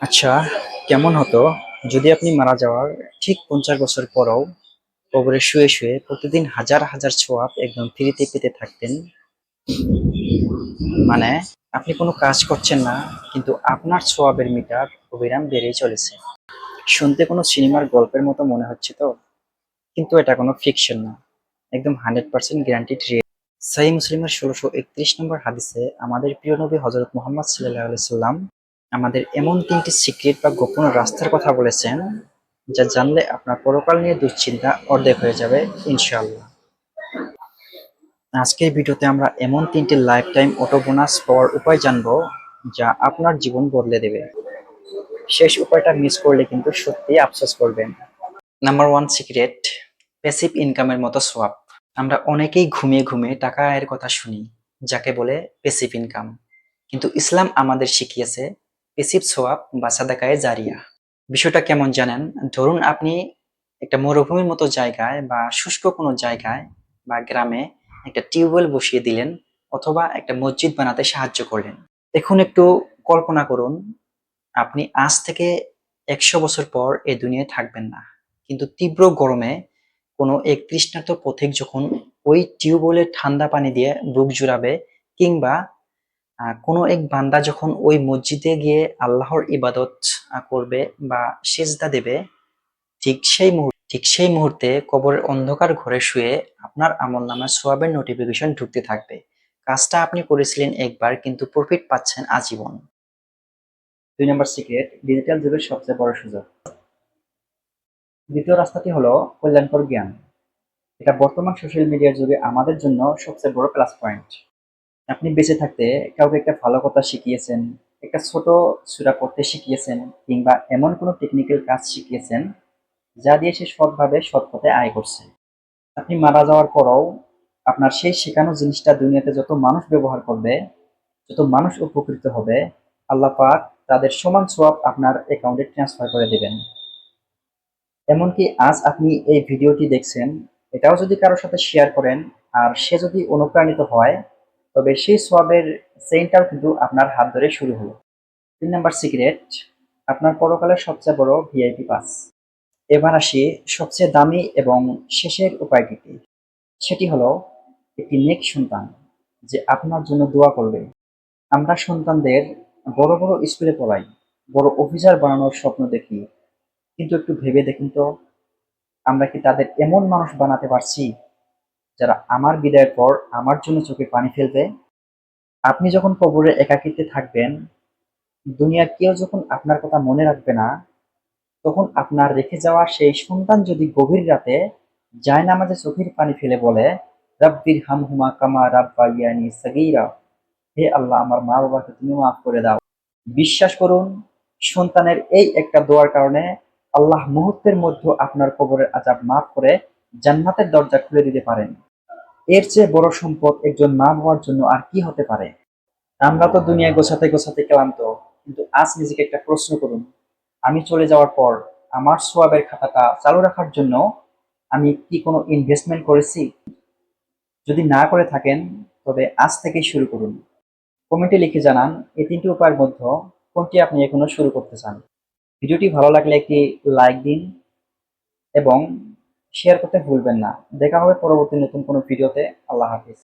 আচ্ছা, কেমন হতো যদি আপনি মারা যাওয়ার ঠিক ৫০ বছর পরেও কবরে শুয়ে শুয়ে প্রতিদিন হাজার হাজার সোয়াব একদম ফ্রিতে পেতে থাকতেন? মানে আপনি কোনো কাজ করছেন না, কিন্তু আপনার সোয়াবের মিটার অবিরাম বেড়েই চলেছে। শুনতে কোনো সিনেমার গল্পের মতো মনে হচ্ছে তো, কিন্তু এটা কোনো ফিকশন না, একদম 100% গ্যারান্টিড রিয়েল। সহিহ মুসলিমের ১৬৩১ নম্বর হাদিসে আমাদের প্রিয় নবী হযরত মুহাম্মদ সাল্লাল্লাহু আলাইহি সাল্লাম আমাদের এমন ৩টি সিক্রেট বা গোপন রাস্তার কথা বলেছেন, যা জানলে আপনার পরকাল নিয়ে দুশ্চিন্তা অর্ধেক হয়ে যাবে ইনশাআল্লাহ। আজকের ভিডিওতে আমরা এমন ৩টি লাইফ টাইম অটো বোনাস পাওয়ার উপায় জানবো, যা আপনার জীবন বদলে দেবে। শেষ উপায়টা মিস করলে কিন্তু সত্যিই আফসোস করবেন। নাম্বার 1 সিক্রেট, প্যাসিভ ইনকামের মতো সোয়াব। আমরা অনেকেই ঘুমিয়ে ঘুমিয়ে টাকা আয়ের কথা শুনি, যাকে বলে প্যাসিভ ইনকাম। কিন্তু ইসলাম আমাদের শিখিয়েছে প্যাসিভ সোয়াব বা সাদাকায়ে জারিয়া। বিষয়টা কেমন জানেন? ধরুন আপনি একটা মরুভূমির মতো জায়গায় বা শুষ্ক কোনো জায়গায় বা গ্রামে একটা টিউবওয়েল বসিয়ে দিলেন, অথবা একটা মসজিদ বানাতে সাহায্য করলেন। এখন একটু কল্পনা করুন, আপনি আজ থেকে ১০০ বছর পর এ দুনিয়ায় থাকবেন না, কিন্তু তীব্র গরমে কোনো এক তৃষ্ণার্ত পথিক যখন ওই টিউবওয়েলের ঠান্ডা পানি দিয়ে বুক জুড়াবে, কিংবা কোনো এক বান্দা যখন ওই মসজিদে গিয়ে আল্লাহর ইবাদত করবে বা সেজদা দেবে, ঠিক সেই মুহূর্তে কবরের অন্ধকার ঘরে শুয়ে আপনার আমলনামায় সওয়াবের নোটিফিকেশন ঢুকতে থাকবে। কাজটা আপনি করেছিলেন একবার, কিন্তু প্রফিট পাচ্ছেন আজীবন। ২ নম্বর সিক্রেট, ডিজিটাল যুগের সবচেয়ে বড় সুযোগ। দ্বিতীয় রাস্তাটি হলো কল্যাণকর জ্ঞান। এটা বর্তমান সোশ্যাল মিডিয়ার যুগে আমাদের জন্য সবচেয়ে বড় প্লাস পয়েন্ট। আপনি বেঁচে থাকতে কাউকে একটা ভালো কথা শিখিয়েছেন, একটা ছোট সূরা পড়তে শিখিয়েছেন, কিংবা এমন কোনো টেকনিক্যাল কাজ শিখিয়েছেন যা দিয়ে সে সৎভাবে সৎ পথে আয় করছে। আপনি মারা যাওয়ার পরও আপনার সেই শেখানো জিনিসটা দুনিয়াতে যত মানুষ ব্যবহার করবে, যত মানুষ উপকৃত হবে, আল্লাহ পাক তাদের সমান সওয়াব আপনার অ্যাকাউন্টে ট্রান্সফার করে দিবেন। এমনকি আজ আপনি এই ভিডিওটি দেখছেন, এটাও যদি কারোর সাথে শেয়ার করেন আর সে যদি অনুপ্রাণিত হয়, তবে সেই সওয়াবের চেইনটাও কিন্তু আপনার হাত ধরে শুরু হলো। ৩ নাম্বার সিক্রেট, আপনার পরকালের সবচেয়ে বড় ভিআইপি পাস। এবার আসি সবচেয়ে দামি এবং শেষের উপায়টিতে। সেটি হলো একটি নেক সন্তান, যে আপনার জন্য দোয়া করবে। আমরা সন্তানদের বড় বড় স্কুলে পড়াই, বড় অফিসার বানানোর স্বপ্ন দেখি, কিন্তু একটু ভেবে দেখুন তো, আমরা কি তাদের এমন মানুষ বানাতে পারছি যারা আমার বিদায়ের পর আমার জন্য চোখে পানি ফেলবে? আপনি যখন কবরে একাকিত্বে থাকবেন, দুনিয়ার কেউ যখন আপনার কথা মনে রাখবে না, তখন আপনার রেখে যাওয়া সেই সন্তান যদি গভীর রাতে জায়নামাজে চোখের পানি ফেলে বলে, রাব্বির হামহুমা কামা রাব্বাইয়ানি সাগীরা, হে আল্লাহ, আমার মা বাবাকে তুমি মাফ করে দাও, বিশ্বাস করুন, সন্তানের এই একটা দোয়ার কারণে আল্লাহ মুহূর্তের মধ্যে আপনার কবরের আযাব মাফ করে জান্নাতের দরজা খুলে দিতে পারেন। এর চেয়ে বড় সম্পদ একজন মা বাবার জন্য আর কি হতে পারে? আমরা তো দুনিয়ায় গোছাতে গোছাতে ক্লান্ত, কিন্তু আজ নিজেকে একটা প্রশ্ন করুন, আমি চলে যাওয়ার পর আমার সোয়াবের খাতাটা চালু রাখার জন্য আমি কি কোনো ইনভেস্টমেন্ট করেছি? যদি না করে থাকেন, তবে আজ থেকেই শুরু করুন। কমেন্টে লিখে জানান এই ৩টি উপায়ের মধ্যে কোনটি আপনি এখনো শুরু করতে চান। ভিডিওটি ভালো লাগলে একটি লাইক দিন এবং শেয়ার করতে ভুলবেন না। দেখা হবে পরবর্তী নতুন কোনো ভিডিওতে। আল্লাহ হাফিজ।